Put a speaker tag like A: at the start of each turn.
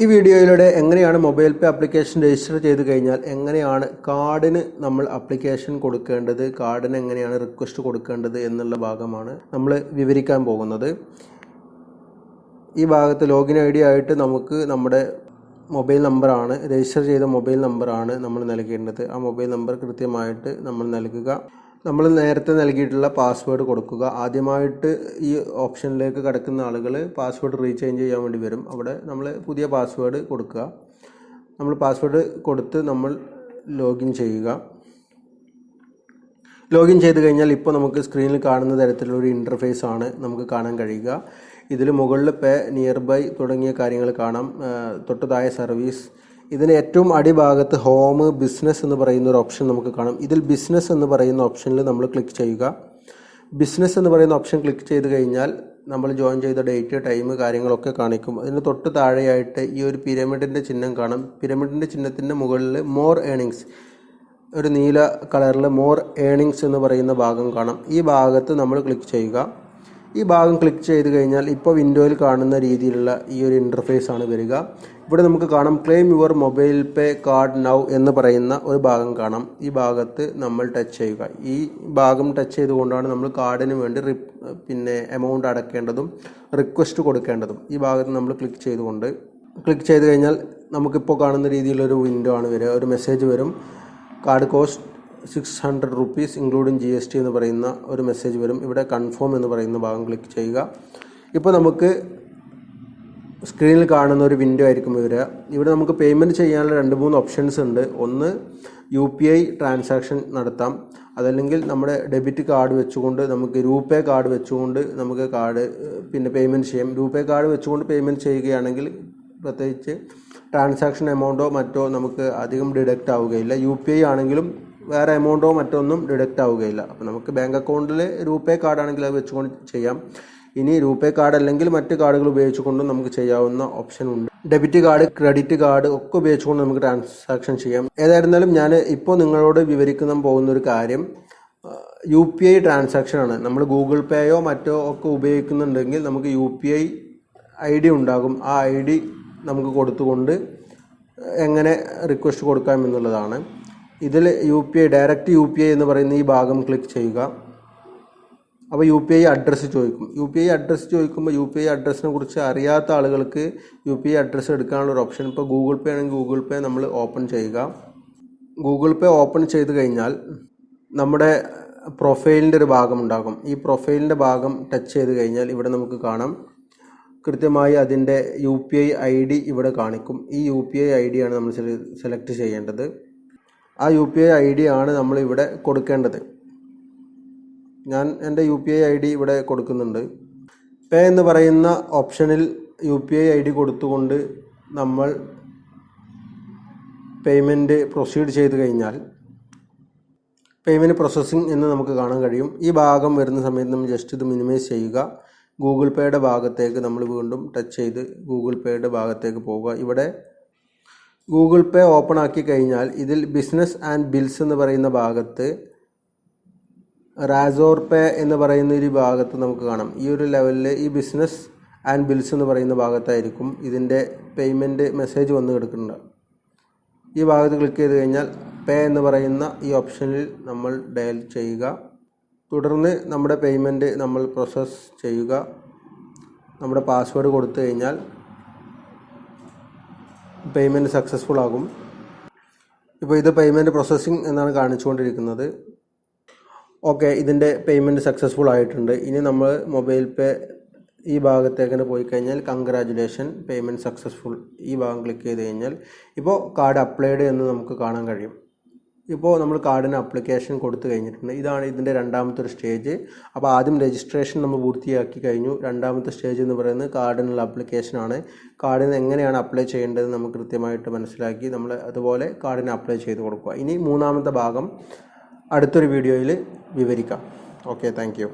A: ഈ വീഡിയോയിലൂടെ എങ്ങനെയാണ് മൊബൈൽ പേ ആപ്ലിക്കേഷൻ രജിസ്റ്റർ ചെയ്ത് കഴിഞ്ഞാൽ എങ്ങനെയാണ് കാർഡിന് നമ്മൾ ആപ്ലിക്കേഷൻ കൊടുക്കേണ്ടത്, കാർഡിന് എങ്ങനെയാണ് റിക്വസ്റ്റ് കൊടുക്കേണ്ടത് എന്നുള്ള ഭാഗമാണ് നമ്മൾ വിവരിക്കാൻ പോകുന്നത്. ഈ ഭാഗത്ത് ലോഗിൻ ഐ ഡി ആയിട്ട് നമുക്ക് നമ്മുടെ മൊബൈൽ നമ്പറാണ്, രജിസ്റ്റർ ചെയ്ത മൊബൈൽ നമ്പറാണ് നമ്മൾ നൽകേണ്ടത്. ആ മൊബൈൽ നമ്പർ കൃത്യമായിട്ട് നമ്മൾ നൽകുക. നമ്മൾ നേരത്തെ നൽകിയിട്ടുള്ള പാസ്വേഡ് കൊടുക്കുക. ആദ്യമായിട്ട് ഈ ഓപ്ഷനിലേക്ക് കടക്കുന്ന ആളുകൾ പാസ്വേഡ് റീചേഞ്ച് ചെയ്യാൻ വേണ്ടി വരും. അവിടെ നമ്മൾ പുതിയ പാസ്വേഡ് കൊടുക്കുക. നമ്മൾ പാസ്വേഡ് കൊടുത്ത് നമ്മൾ ലോഗിൻ ചെയ്യുക. ലോഗിൻ ചെയ്ത് കഴിഞ്ഞാൽ ഇപ്പോൾ നമുക്ക് സ്ക്രീനിൽ കാണുന്ന തരത്തിലുള്ളൊരു ഇൻ്റർഫേസ് ആണ് നമുക്ക് കാണാൻ കഴിയുക. ഇതിൽ മുകളിൽ പേ, നിയർ ബൈ തുടങ്ങിയ കാര്യങ്ങൾ കാണാം. തൊട്ട് താഴെ സർവീസ്. ഇതിന് ഏറ്റവും അടിഭാഗത്ത് ഹോം, ബിസിനസ് എന്ന് പറയുന്ന ഒരു ഓപ്ഷൻ നമുക്ക് കാണാം. ഇതിൽ ബിസിനസ് എന്ന് പറയുന്ന ഓപ്ഷനിൽ നമ്മൾ ക്ലിക്ക് ചെയ്യുക. ബിസിനസ് എന്ന് പറയുന്ന ഓപ്ഷൻ ക്ലിക്ക് ചെയ്ത് കഴിഞ്ഞാൽ നമ്മൾ ജോയിൻ ചെയ്ത ഡേറ്റ്, ടൈം, കാര്യങ്ങളൊക്കെ കാണിക്കും. അതിന് തൊട്ട് താഴെയായിട്ട് ഈ ഒരു പിരമിഡിൻ്റെ ചിഹ്നം കാണാം. പിരമിഡിൻ്റെ ചിഹ്നത്തിൻ്റെ മുകളിൽ മോർ ഏണിങ്സ്, ഒരു നീല കളറിൽ മോർ ഏണിങ്സ് എന്ന് പറയുന്ന ഭാഗം കാണാം. ഈ ഭാഗത്ത് നമ്മൾ ക്ലിക്ക് ചെയ്യുക. ഈ ഭാഗം ക്ലിക്ക് ചെയ്ത് കഴിഞ്ഞാൽ ഇപ്പോൾ വിൻഡോയിൽ കാണുന്ന രീതിയിലുള്ള ഈ ഒരു ഇൻ്റർഫേസ് ആണ് വരിക. ഇവിടെ നമുക്ക് കാണാം claim your mobile pay card now എന്ന് പറയുന്ന ഒരു ഭാഗം കാണാം. ഈ ഭാഗത്ത് നമ്മൾ ടച്ച് ചെയ്യുക. ഈ ഭാഗം ടച്ച് ചെയ്തുകൊണ്ടാണ് നമ്മൾ കാർഡിന് വേണ്ടി എമൗണ്ട് അടയ്ക്കേണ്ടതും റിക്വസ്റ്റ് കൊടുക്കേണ്ടതും. ഈ ഭാഗത്ത് നമ്മൾ ക്ലിക്ക് ചെയ്ത് കഴിഞ്ഞാൽ നമുക്കിപ്പോൾ കാണുന്ന രീതിയിലൊരു വിൻഡോ ആണ് വരിക. ഒരു മെസ്സേജ് വരും. Card cost 600 rupees including GST എന്ന് പറയുന്ന ഒരു മെസ്സേജ് വരും. ഇവിടെ കൺഫേം എന്ന് പറയുന്ന ഭാഗം ക്ലിക്ക് ചെയ്യുക. ഇപ്പോൾ നമുക്ക് സ്ക്രീനിൽ കാണുന്ന ഒരു വിൻഡോ ആയിരിക്കും വരിക. ഇവിടെ നമുക്ക് പേയ്മെൻറ്റ് ചെയ്യാനുള്ള 2-3 ഓപ്ഷൻസ് ഉണ്ട്. ഒന്ന് UPI ട്രാൻസാക്ഷൻ നടത്താം. അതല്ലെങ്കിൽ നമ്മുടെ ഡെബിറ്റ് കാർഡ് വെച്ചുകൊണ്ട് നമുക്ക് രൂപേ കാർഡ് വെച്ചുകൊണ്ട് നമുക്ക് പേയ്മെൻറ്റ് ചെയ്യാം. രൂപേ കാർഡ് വെച്ചുകൊണ്ട് പേയ്മെൻറ്റ് ചെയ്യുകയാണെങ്കിൽ പ്രത്യേകിച്ച് ട്രാൻസാക്ഷൻ എമൗണ്ടോ മറ്റോ നമുക്ക് അധികം ഡിഡക്റ്റ് ആവുകയില്ല. UPI ആണെങ്കിലും വേറെ എമൗണ്ടോ മറ്റൊന്നും ഡിഡക്റ്റ് ആവുകയില്ല. അപ്പോൾ നമുക്ക് ബാങ്ക് അക്കൗണ്ടിൽ രൂപേ കാർഡാണെങ്കിൽ അത് വെച്ചുകൊണ്ട് ചെയ്യാം. ഇനി രൂപേ കാർഡ് അല്ലെങ്കിൽ മറ്റ് കാർഡുകൾ ഉപയോഗിച്ചുകൊണ്ടും നമുക്ക് ചെയ്യാവുന്ന ഓപ്ഷൻ ഉണ്ട്. ഡെബിറ്റ് കാർഡ്, ക്രെഡിറ്റ് കാർഡ് ഒക്കെ ഉപയോഗിച്ചുകൊണ്ട് നമുക്ക് ട്രാൻസാക്ഷൻ ചെയ്യാം. ഏതായിരുന്നാലും ഞാൻ ഇപ്പോൾ നിങ്ങളോട് വിവരിക്കുന്ന പോകുന്ന ഒരു കാര്യം UPI ട്രാൻസാക്ഷൻ ആണ്. നമ്മൾ ഗൂഗിൾ പേയോ മറ്റോ ഒക്കെ ഉപയോഗിക്കുന്നുണ്ടെങ്കിൽ നമുക്ക് UPI ID ഉണ്ടാകും. ആ ID നമുക്ക് കൊടുത്തുകൊണ്ട് എങ്ങനെ റിക്വസ്റ്റ് കൊടുക്കാം എന്നുള്ളതാണ്. ഇതിൽ UPI, ഡയറക്റ്റ് UPI എന്ന് പറയുന്ന ഈ ഭാഗം ക്ലിക്ക് ചെയ്യുക. അപ്പോൾ UPI അഡ്രസ്സ് ചോദിക്കും. UPI അഡ്രസ്സ് ചോദിക്കുമ്പോൾ UPI അഡ്രസ്സിനെ കുറിച്ച് അറിയാത്ത ആളുകൾക്ക് UPI അഡ്രസ്സ് എടുക്കാനുള്ളൊരു ഓപ്ഷൻ, ഇപ്പോൾ ഗൂഗിൾ പേ ആണെങ്കിൽ ഗൂഗിൾ പേ നമ്മൾ ഓപ്പൺ ചെയ്യുക. ഗൂഗിൾ പേ ഓപ്പൺ ചെയ്ത് കഴിഞ്ഞാൽ നമ്മുടെ പ്രൊഫൈലിൻ്റെ ഒരു ഭാഗം ഉണ്ടാകും. ഈ പ്രൊഫൈലിൻ്റെ ഭാഗം ടച്ച് ചെയ്ത് കഴിഞ്ഞാൽ ഇവിടെ നമുക്ക് കാണാം കൃത്യമായി അതിൻ്റെ UPI ID ഇവിടെ കാണിക്കും. ഈ UPI ID ആണ് നമ്മൾ സെലക്ട് ചെയ്യേണ്ടത്. ആ UPI ID ആണ് നമ്മളിവിടെ കൊടുക്കേണ്ടത്. ഞാൻ എൻ്റെ UPI ID ഇവിടെ കൊടുക്കുന്നുണ്ട്. പേ എന്ന് പറയുന്ന ഓപ്ഷനിൽ UPI ID കൊടുത്തുകൊണ്ട് നമ്മൾ പേയ്മെൻറ്റ് പ്രൊസീഡ് ചെയ്ത് കഴിഞ്ഞാൽ പേയ്മെൻറ്റ് പ്രോസസ്സിംഗ് എന്ന് നമുക്ക് കാണാൻ കഴിയും. ഈ ഭാഗം വരുന്ന സമയത്ത് നമ്മൾ ജസ്റ്റ് ഇത് മിനിമൈസ് ചെയ്യുക. ഗൂഗിൾ പേയുടെ ഭാഗത്തേക്ക് നമ്മൾ വീണ്ടും ടച്ച് ചെയ്ത് ഗൂഗിൾ പേയുടെ ഭാഗത്തേക്ക് പോവുക. ഇവിടെ ഗൂഗിൾ പേ ഓപ്പൺ ആക്കി കഴിഞ്ഞാൽ ഇതിൽ ബിസിനസ് ആൻഡ് ബിൽസ് എന്ന് പറയുന്ന ഭാഗത്ത് റാസോർ പേ എന്ന് പറയുന്ന ഒരു ഭാഗത്ത് നമുക്ക് കാണാം. ഈ ഒരു ലെവലിൽ ഈ ബിസിനസ് ആൻഡ് ബിൽസ് എന്ന് പറയുന്ന ഭാഗത്തായിരിക്കും ഇതിൻ്റെ പേയ്മെൻറ്റ് മെസ്സേജ് വന്ന് കിടക്കുന്നുണ്ട്. ഈ ഭാഗത്ത് ക്ലിക്ക് ചെയ്ത് കഴിഞ്ഞാൽ പേ എന്ന് പറയുന്ന ഈ ഓപ്ഷനിൽ നമ്മൾ ഡയൽ ചെയ്യുക. തുടർന്ന് നമ്മുടെ പേയ്മെൻറ്റ് നമ്മൾ പ്രോസസ്സ് ചെയ്യുക. നമ്മുടെ പാസ്വേഡ് കൊടുത്തു കഴിഞ്ഞാൽ പേയ്മെൻറ്റ് സക്സസ്ഫുൾ ആകും. ഇപ്പോൾ ഇത് പേയ്മെൻറ്റ് പ്രോസസ്സിംഗ് എന്നാണ് കാണിച്ചുകൊണ്ടിരിക്കുന്നത്. ഓക്കെ, ഇതിൻ്റെ പേയ്മെൻറ്റ് സക്സസ്ഫുൾ ആയിട്ടുണ്ട്. ഇനി നമ്മൾ മൊബൈൽ പേ ഈ ഭാഗത്തേക്ക് പോയി കഴിഞ്ഞാൽ കൺഗ്രാജുലേഷൻ, പേയ്മെൻറ്റ് സക്സസ്ഫുൾ ഈ ഭാഗം ക്ലിക്ക് ചെയ്ത് കഴിഞ്ഞാൽ ഇപ്പോൾ കാർഡ് അപ്ലൈഡ് എന്ന് നമുക്ക് കാണാൻ കഴിയും. ഇപ്പോൾ നമ്മൾ കാർഡിന് ആപ്ലിക്കേഷൻ കൊടുത്തു കഴിഞ്ഞിട്ടുണ്ട്. ഇതാണ് ഇതിൻ്റെ രണ്ടാമത്തെ ഒരു സ്റ്റേജ്. അപ്പോൾ ആദ്യം രജിസ്ട്രേഷൻ നമ്മൾ പൂർത്തിയാക്കി കഴിഞ്ഞു. രണ്ടാമത്തെ സ്റ്റേജ് എന്ന് പറയുന്നത് കാർഡിനുള്ള ആപ്ലിക്കേഷനാണ്. കാർഡിന് എങ്ങനെയാണ് അപ്ലൈ ചെയ്യേണ്ടത് നമുക്ക് കൃത്യമായിട്ട് മനസ്സിലാക്കി നമ്മൾ അതുപോലെ കാർഡിന് അപ്ലൈ ചെയ്ത് കൊടുക്കുക. ഇനി മൂന്നാമത്തെ ഭാഗം അടുത്തൊരു വീഡിയോയിൽ വിവരിക്കാം. Okay, thank you.